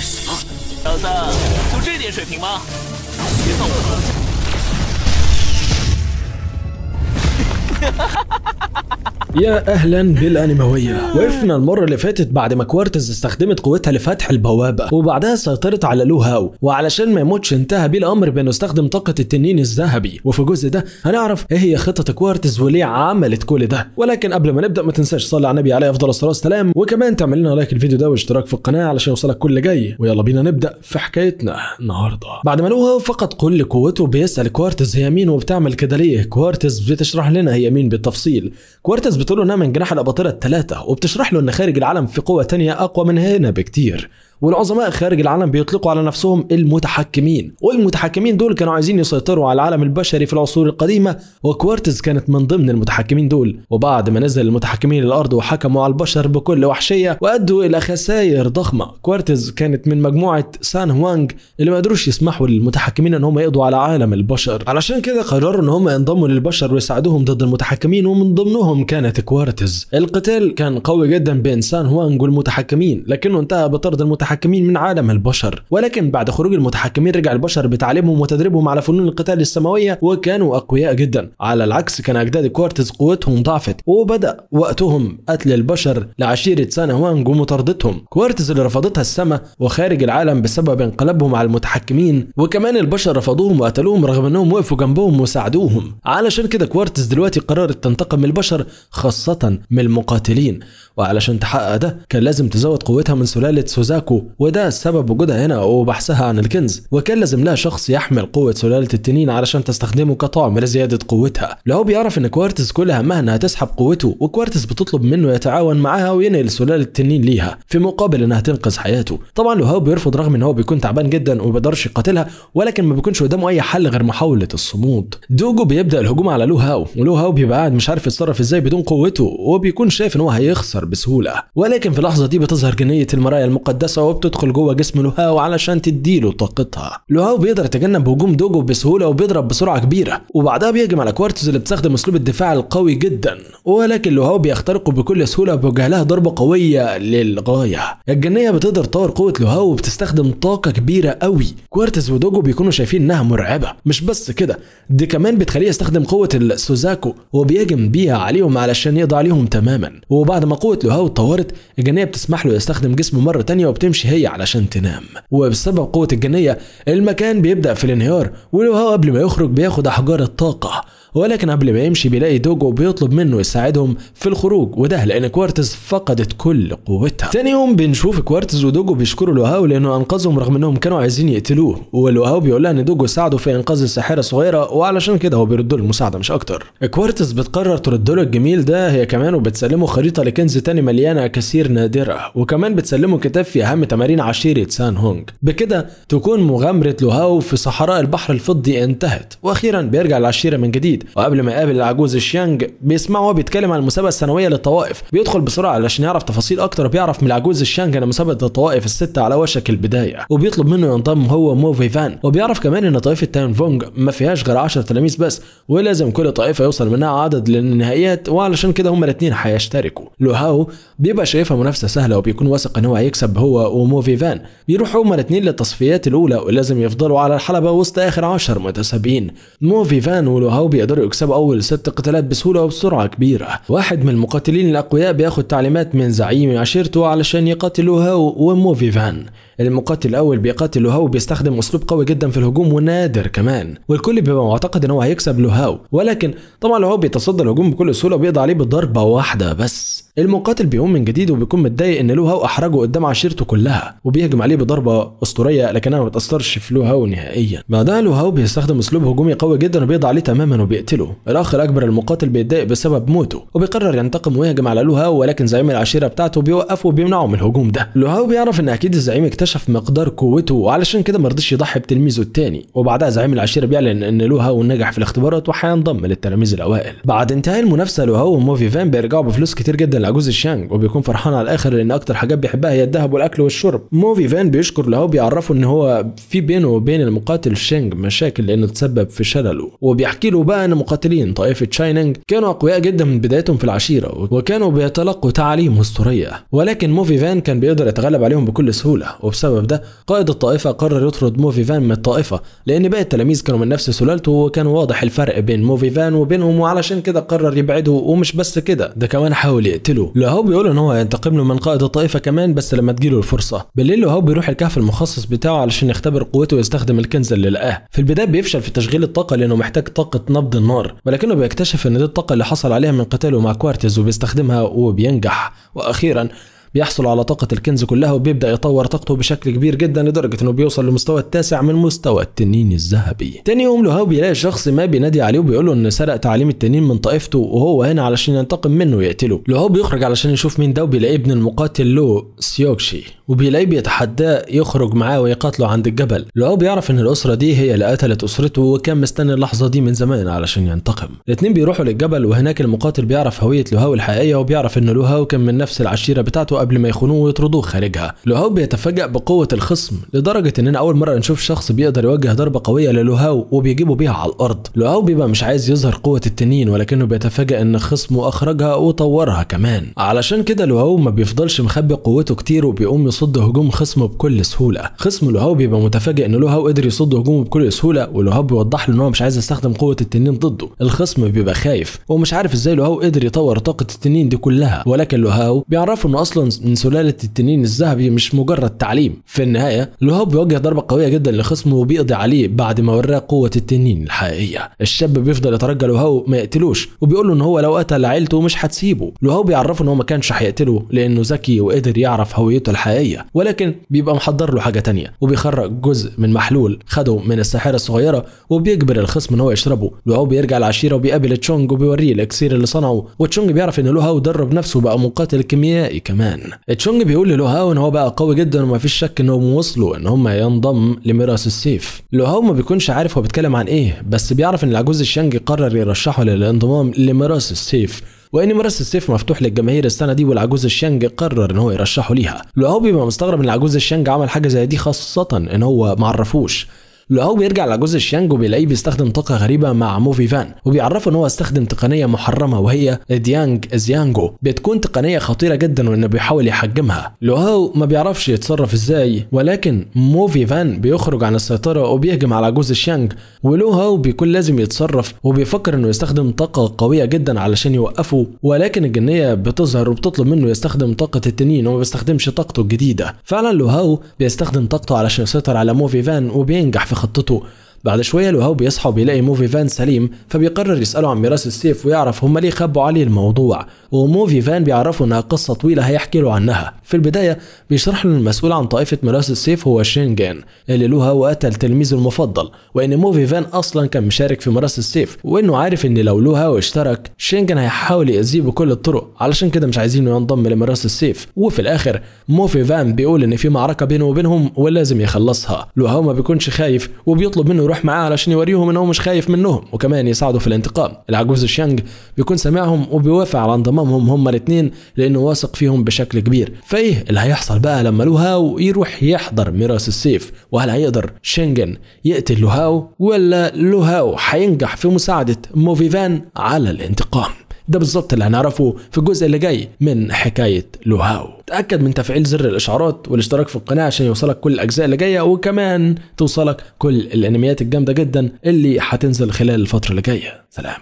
什么？小子，就这点水平吗？别闹我！يا اهلا بالانيمويه. وقفنا المره اللي فاتت بعد ما كوارتز استخدمت قوتها لفتح البوابه وبعدها سيطرت على لو هاو، وعلشان ما يموتش انتهى بيه الامر بانه استخدم طاقه التنين الذهبي. وفي الجزء ده هنعرف ايه هي خطه كوارتز وليه عملت كل ده. ولكن قبل ما نبدا ما تنساش تصلي على النبي عليه افضل الصلاه والسلام، وكمان تعمل لنا لايك الفيديو ده واشتراك في القناه علشان يوصلك كل جاي. ويلا بينا نبدا في حكايتنا النهارده. بعد ما لو هاو فقد كل قوته بيسال كوارتز هي مين وبتعمل كده ليه. كوارتز بتشرح لنا هي مين بالتفصيل. كوارتز بتقول له انها من جناح الاباطره الثلاثه، وبتشرح له ان خارج العالم في قوه تانية اقوى من هنا بكتير، والعظماء خارج العالم بيطلقوا على نفسهم المتحكمين، والمتحكمين دول كانوا عايزين يسيطروا على العالم البشري في العصور القديمه، وكوارتز كانت من ضمن المتحكمين دول. وبعد ما نزل المتحكمين الارض وحكموا على البشر بكل وحشيه وادوا الى خسائر ضخمه، كوارتز كانت من مجموعه سان هوانج اللي ما قدروش يسمحوا للمتحكمين ان هم يقضوا على عالم البشر. علشان كده قرروا ان هم ينضموا للبشر ويساعدوهم ضد المتحكمين، ومن ضمنهم كانت كوارتز. القتال كان قوي جدا بين سان هوانج والمتحكمين، لكنه انتهى بطرد المتحكمين من عالم البشر. ولكن بعد خروج المتحكمين رجع البشر بتعليمهم وتدريبهم على فنون القتال السماويه، وكانوا اقوياء جدا. على العكس كان اجداد كوارتز قوتهم ضعفت، وبدا وقتهم قتل البشر لعشيره سان هوانج ومطاردتهم. كوارتز اللي رفضتها السماء وخارج العالم بسبب انقلابهم على المتحكمين، وكمان البشر رفضوهم وقتلوهم رغم انهم وقفوا جنبهم وساعدوهم. علشان كده كوارتز دلوقتي قررت تنتقم من البشر خاصه من المقاتلين، وعلشان تحقق ده كان لازم تزود قوتها من سلالة سوزاكو، وده سبب وجودها هنا وبحثها عن الكنز. وكان لازم لها شخص يحمل قوة سلالة التنين علشان تستخدمه كطعم لزيادة قوتها. لو بيعرف ان كوارتز كل همها انها تسحب قوته، وكوارتز بتطلب منه يتعاون معاها وينقل سلالة التنين ليها في مقابل انها تنقذ حياته. طبعا لو هو بيرفض رغم ان هو بيكون تعبان جدا وما بيقدرش يقاتلها، ولكن ما بيكونش قدامه اي حل غير محاولة الصمود. دوجو بيبدأ الهجوم على لو هاو، ولو هاو بيبقى قاعد مش عارف يتصرف ازاي بدون قوته، وبيكون شايف ان هو هيخسر بسهولة. ولكن في اللحظة دي بتظهر جنية المرايا المقدسة وبتدخل جوه جسم لو هاو علشان تديله طاقتها. لو هاو بيقدر يتجنب هجوم دوجو بسهولة وبيضرب بسرعة كبيرة، وبعدها بيهجم على كوارتز اللي بتستخدم اسلوب الدفاع القوي جدا، ولكن لو هاو بيخترقه بكل سهولة وبيوجه لها ضربة قوية للغاية. الجنية بتقدر تطور قوة لو هاو وبتستخدم طاقة كبيرة قوي. كوارتز ودوجو بيكونوا شايفين انها مرعبة. مش بس كده، دي كمان بتخليه يستخدم قوة السوزاكو وبيهجم بيها عليهم علشان يقضي عليهم تماما. وبعد ما قوة لو هاو اتطورت، الجنية بتسمح له يستخدم جسمه مرة تانية وبتمشي هي علشان تنام. وبسبب قوة الجنية المكان بيبدأ في الانهيار، ولو هاو قبل ما يخرج بياخد أحجار الطاقة، ولكن قبل ما يمشي بيلاقي دوجو بيطلب منه يساعدهم في الخروج، وده لان كوارتز فقدت كل قوتها. تاني يوم بنشوف كوارتز ودوجو بيشكروا لو هاو لانه انقذهم رغم انهم كانوا عايزين يقتلوه، ولو هاو بيقول لها ان دوجو ساعده في انقاذ الساحره الصغيره وعلشان كده هو بيرد له المساعده مش اكتر. كوارتز بتقرر ترد له الجميل ده هي كمان، وبتسلمه خريطه لكنز تاني مليانه كثير نادره، وكمان بتسلمه كتاب فيه اهم تمارين عشيره سان هونج. بكده تكون مغامره لو هاو في صحراء البحر الفضي انتهت، واخيرا بيرجع العشيره من جديد. وقبل ما يقابل العجوز الشيانج بيسمعه وهو بيتكلم عن المسابقه السنويه للطوائف، بيدخل بسرعه علشان يعرف تفاصيل اكتر، وبيعرف من العجوز الشيانج ان مسابقه الطوائف السته على وشك البدايه، وبيطلب منه ينضم هو موفي فان. وبيعرف كمان ان طائفه تاين فونج ما فيهاش غير 10 تلاميذ بس، ولازم كل طائفه يوصل منها عدد للنهائيات، وعلشان كده هما الاثنين هيشتركوا. لو هاو بيبقى شايفها منافسه سهله وبيكون واثق ان هو هيكسب هو وموفي فان. بيروحوا هما الاثنين للتصفيات الاولى ولازم يفضلوا على الحلبه وسط اخر 10 متسابقين. موفي فان ولو هاو بيقدروا يكسبوا اول 6 قتالات بسهوله وبسرعه كبيره. واحد من المقاتلين الاقوياء بياخد تعليمات من زعيم عشيرته علشان يقاتلوا هاو وموفي فان. المقاتل الاول بيقاتل لو هاو بيستخدم اسلوب قوي جدا في الهجوم ونادر كمان، والكل بيبقى معتقد ان هو هيكسب لو هاو، ولكن طبعا لو هاو بيتصدى الهجوم بكل سهوله وبيقضي عليه بضربه واحده بس. المقاتل بيقوم من جديد وبيكون متضايق ان لو هاو احرجه قدام عشيرته كلها، وبيهجم عليه بضربه اسطوريه لكنها ما بتاثرش في لو هاو نهائيا. بعدها لو هاو بيستخدم اسلوب هجومي قوي جدا وبيقضي عليه تماما وبيقتله. الاخ الاكبر المقاتل بيتضايق بسبب موته وبيقرر ينتقم ويهجم على لو هاو، ولكن زعيم العشيره بتاعته بيوقفه وبيمنعه من الهجوم ده. لو هاو بيعرف ان اكيد الزعيم اكتشف مقدار قوته وعلشان كده ما رضيش يضحي بتلميذه الثاني، وبعدها زعيم العشيره بيعلن ان لو هاو نجح في الاختبارات وهينضم للتلاميذ الاوائل. بعد انتهاء المنافسه لو هاو وموفي فان بيرجعوا بفلوس كتير جدا لعجوز الشانج، وبيكون فرحان على الاخر لان اكتر حاجات بيحبها هي الذهب والاكل والشرب. موفي فان بيشكر لهاو، بيعرفه ان هو في بينه وبين المقاتل شينج مشاكل لانه تسبب في شلله، وبيحكي له بقى ان مقاتلين طائفه شاينينج كانوا اقوياء جدا من بدايتهم في العشيره، وكانوا بيتلقوا تعاليم اسطوريه، ولكن موفي فان كان بيقدر يتغلب عليهم بكل سهوله. وبسبب ده قائد الطائفه قرر يطرد موفي فان من الطائفه، لان باقي التلاميذ كانوا من نفس سلالته، وكان واضح الفرق بين موفي فان وبينهم، وعلشان كده قرر يبعده. ومش بس كده، ده كمان حاول يقتله. لهاو بيقول ان هو ينتقم له من قائد الطائفه كمان، بس لما تجيله الفرصه. بالليل لهاو بيروح الكهف المخصص بتاعه علشان يختبر قوته ويستخدم الكنز اللي لقاه. في البدايه بيفشل في تشغيل الطاقه لانه محتاج طاقه نبض النار، ولكنه بيكتشف ان دي الطاقه اللي حصل عليها من قتاله مع كوارتز، وبيستخدمها وبينجح. واخيرا بيحصل على طاقة الكنز كلها، وبيبدأ يطور طاقته بشكل كبير جدا لدرجة انه بيوصل لمستوى التاسع من مستوى التنين الذهبي. تاني يوم لهاو بيلاقي شخص ما بينادي عليه وبيقول له ان سرق تعاليم التنين من طائفته، وهو هنا علشان ينتقم منه ويقتله. لهاو بيخرج علشان يشوف مين ده، وبيلاقيه ابن المقاتل لو سيوكشي، وبيلاقيه بيتحداه يخرج معاه ويقاتله عند الجبل. لهاو بيعرف ان الأسرة دي هي اللي قتلت أسرته، وكان مستني اللحظة دي من زمان علشان ينتقم. الاتنين بيروحوا للجبل، وهناك المقاتل بيعرف هوية لهاو الحقيقية، وبيعرف ان لهاو كان من نفس العشيرة بتاعته قبل ما يخونوه ويطردوه خارجها. لهاو بيتفاجأ بقوة الخصم لدرجة اننا اول مرة نشوف شخص بيقدر يوجه ضربة قوية للهاو وبيجيبه بيها على الارض. لهاو بيبقى مش عايز يظهر قوة التنين، ولكنه بيتفاجأ ان خصمه اخرجها وطورها كمان. علشان كده لهاو ما بيفضلش مخبي قوته كتير، وبيقوم يصد هجوم خصمه بكل سهولة. خصم لهاو بيبقى متفاجئ ان لهاو قدر يصد هجومه بكل سهولة، ولهاو بيوضح له ان هو مش عايز يستخدم قوة التنين ضده. الخصم بيبقى خايف ومش عارف ازاي لهاو قدر يطور طاقة التنين دي كلها، ولكن لهاو بيعرفه انه اصلا من سلالة التنين الذهبي مش مجرد تعليم. في النهاية لهاو بيوجه ضربة قوية جدا لخصمه وبيقضي عليه بعد ما وراه قوة التنين الحقيقية. الشاب بيفضل يترجى لهاو ما يقتلوش، وبيقول له ان هو لو قتل عيلته مش هتسيبه. لهاو بيعرفه ان هو ما كانش هيقتله لانه ذكي وقدر يعرف هويته الحقيقية، ولكن بيبقى محضر له حاجة تانية، وبيخرج جزء من محلول خده من الساحرة الصغيرة وبيجبر الخصم ان هو يشربه. لهاو بيرجع العشيرة وبيقابل تشونج وبيوريه الاكسير اللي صنعه، وتشونج بيعرف ان لهاو درب نفسه بقى مقاتل كيميائي كمان. تشونج بيقول للهاو ان هو بقى قوي جدا وما فيش شك انهم وصلوا ان هم ينضم لميراث السيف. لهاو ما بيكونش عارف هو بيتكلم عن ايه، بس بيعرف ان العجوز الشانج قرر يرشحه للانضمام لميراث السيف، وان ميراث السيف مفتوح للجماهير السنه دي، والعجوز الشانج قرر ان هو يرشحه ليها. لهاو بيبقى مستغرب ان العجوز الشانج عمل حاجه زي دي، خاصه ان هو معرفوش. لهاو بيرجع لعجوز الشانج وبيلاقيه بيستخدم طاقه غريبه مع موفي فان، وبيعرفه ان هو استخدم تقنيه محرمه وهي ديانج ازيانجو، بتكون تقنيه خطيره جدا وانه بيحاول يحجمها. لهاو ما بيعرفش يتصرف ازاي، ولكن موفي فان بيخرج عن السيطره وبيهجم على عجوز الشانج، ولهاو بيكون لازم يتصرف وبيفكر انه يستخدم طاقه قويه جدا علشان يوقفه، ولكن الجنيه بتظهر وبتطلب منه يستخدم طاقه التنين وما بيستخدمش طاقته الجديده. فعلا لهاو بيستخدم طاقته علشان يسيطر على موفي فان وبينجح في خطته. بعد شويه لهاو بيصحى وبيلاقي موفي فان سليم، فبيقرر يساله عن ميراث السيف ويعرف هم ليه خبوا عليه الموضوع، وموفي فان بيعرفه انها قصه طويله هيحكي له عنها. في البدايه بيشرح له المسؤول عن طائفه ميراث السيف هو شينجان اللي لهاو قتل تلميذه المفضل، وان موفي فان اصلا كان مشارك في ميراث السيف، وانه عارف ان لو لهاو اشترك شينجان هيحاول يأذيه بكل الطرق، علشان كده مش عايزينه ينضم لميراث السيف. وفي الاخر موفي فان بيقول ان في معركه بينه وبينهم ولازم يخلصها. لهاو ما بيكونش خايف وبيطلب منه يروح معاه علشان يوريهم ان هو مش خايف منهم، وكمان يساعده في الانتقام. العجوز الشانج بيكون سامعهم وبيوافق على انضمامهم هما الاثنين لانه واثق فيهم بشكل كبير. فايه اللي هيحصل بقى لما لهاو يروح يحضر ميراث السيف؟ وهل هيقدر شينجان يقتل لهاو، ولا لهاو هينجح في مساعدة موفي فان على الانتقام؟ ده بالظبط اللي هنعرفه في الجزء اللي جاي من حكاية لهاو. تأكد من تفعيل زر الإشعارات والاشتراك في القناة عشان يوصلك كل الأجزاء اللي جاية، وكمان توصلك كل الأنميات الجامدة جدا اللي هتنزل خلال الفترة اللي جاية. سلام.